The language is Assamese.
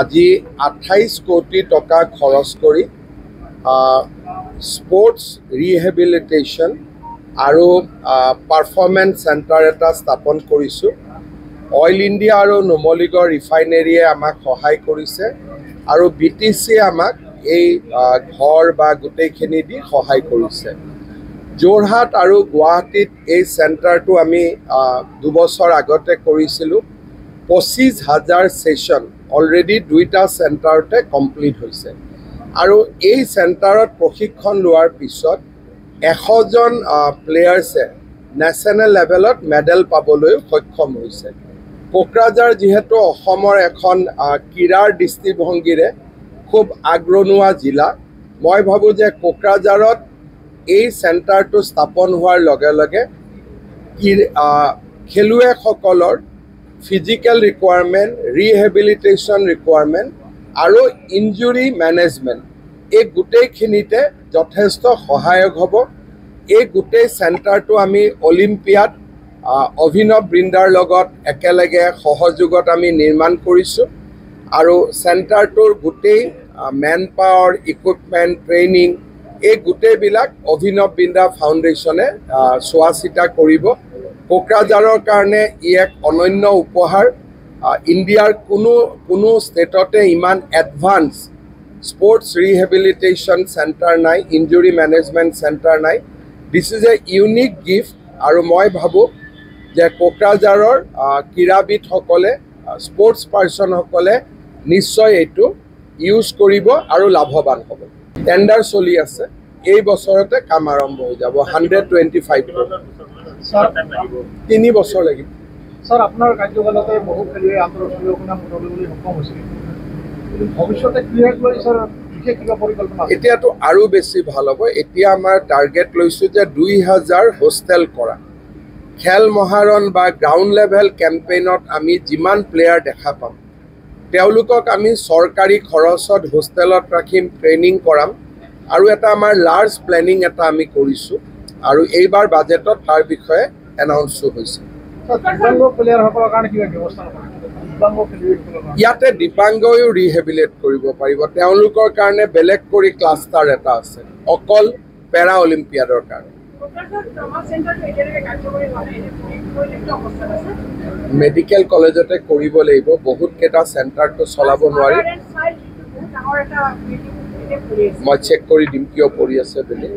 আজি 28 কোটি টকা খৰচ কৰি স্পোৰ্টস ৰিহেবিলিটেশন আৰু পাৰফৰমেন্স সেন্টাৰ এটা স্থাপন কৰিছো। অইল ইন্ডিয়া আৰু নুমলীগড় ৰিফাইনেৰীয়ে আমাক সহায় কৰিছে আৰু বিটিসি আমাক এই ঘৰ বা গোটেইখিনি দি সহায় কৰিছে। যোৰহাট আৰু গুৱাহাটীত এই সেন্টাৰটো আমি 2 বছৰ আগতে কৰিছিলোঁ। 25,000 সেশন অলৰেডি 2টা সেন্টাৰতে কমপ্লিট হৈছে আৰু এই সেন্টাৰত প্ৰশিক্ষণ লোৱাৰ পিছত 100 জন প্লেয়াৰ্সে নেশনেল লেভেলত মেডেল পাবলৈ সক্ষম হৈছে। কোকৰাঝাৰ যেহেতু অসমৰ এখন ক্ৰীড়াৰ দৃষ্টিভংগীৰে খুব আগৰণুৱা জিলা, মই ভাবো যে কোকৰাঝাৰত এই সেন্টাৰটো স্থাপন হোৱাৰ লগে লগে খেলুৱৈসকলৰ ফিজিক্যাল ৰিকুৱাৰমেণ্ট, ৰিহেবিলিটেশ্যন ৰিকুৱাৰমেণ্ট আৰু ইঞ্জুৰি মেনেজমেণ্ট এই গোটেইখিনিতে যথেষ্ট সহায়ক হ'ব। এই গোটেই সেন্টাৰটো আমি অলিম্পিয়াড অভিনৱ বৃন্দাৰ লগত একেলগে সহযোগত আমি নিৰ্মাণ কৰিছোঁ আৰু সেন্টাৰটোৰ গোটেই মেন পাৱাৰ, ইকুইপমেণ্ট, ট্ৰেইনিং এই গোটেইবিলাক অভিনৱ বৃন্দা ফাউণ্ডেশ্যনে চোৱা চিতা কৰিব। কোকৰাঝাৰৰ কাৰণে ই এক অনন্য উপহাৰ। ইণ্ডিয়াৰ কোনো ষ্টেটতে ইমান এডভান্স স্পোৰ্টস ৰিহেবিলিটেশন সেন্টাৰ নাই, ইঞ্জুৰি ম্যানেজমেন্ট সেন্টাৰ নাই। This is a unique gift আৰু মই ভাবো যে কোকৰাঝাৰৰ ক্ৰীড়াবিদসকলে, স্পোৰ্টস পাৰ্সনসকলে নিশ্চয় এইটো ইউজ কৰিব আৰু লাভৱান হ'ব। টেন্ডাৰ চলি আছে, এই বছৰতে কাম আৰম্ভ হৈ যাব। 125 crore 3 বছৰ লাগিব। স্যাৰ, আপনাৰ কাৰ্যকালতে বহু খেলুৱৈ আন্তঃৰাষ্ট্ৰীয় সুনাম উঠাবলৈ সক্ষম হৈছিল। ভবিষ্যতে ক্ৰীড়াক লৈ স্যাৰ বিশেষ কিবা পৰিকল্পনা? এতিয়াতো আৰু বেছি ভাল হ'ব। এতিয়া আমাৰ টাৰ্গেট লৈছোঁ যে 2000 হোষ্টেল কৰা। খেল মহাৰণ বা গ্ৰাউণ্ড লেভেল কেম্পেইনত আমি যিমান প্লেয়াৰ দেখা পাম তেওঁলোকক আমি চৰকাৰী খৰচত হোষ্টেলত ৰাখিম, ট্ৰেইনিং কৰাম আৰু এটা আমাৰ লাৰ্জ প্লেনিং এটা আমি কৰিছোঁ আৰু এইবাৰ বাজেটত তাৰ বিষয়ে এনাউন্সো হৈছে। ইয়াতে দিব্যাংগও ৰিহেবিলেট কৰিব পাৰিব। তেওঁলোকৰ কাৰণে বেলেগ কৰি ক্লাষ্টাৰ এটা আছে অকল পেৰা অলিম্পিয়াডৰ কাৰণে। মেডিকেল কলেজতে কৰিব লাগিব, বহুত কেইটা সেন্টাৰটো চলাব নোৱাৰি। মই চেক কৰি দিম কিয় পৰি আছে বুলি।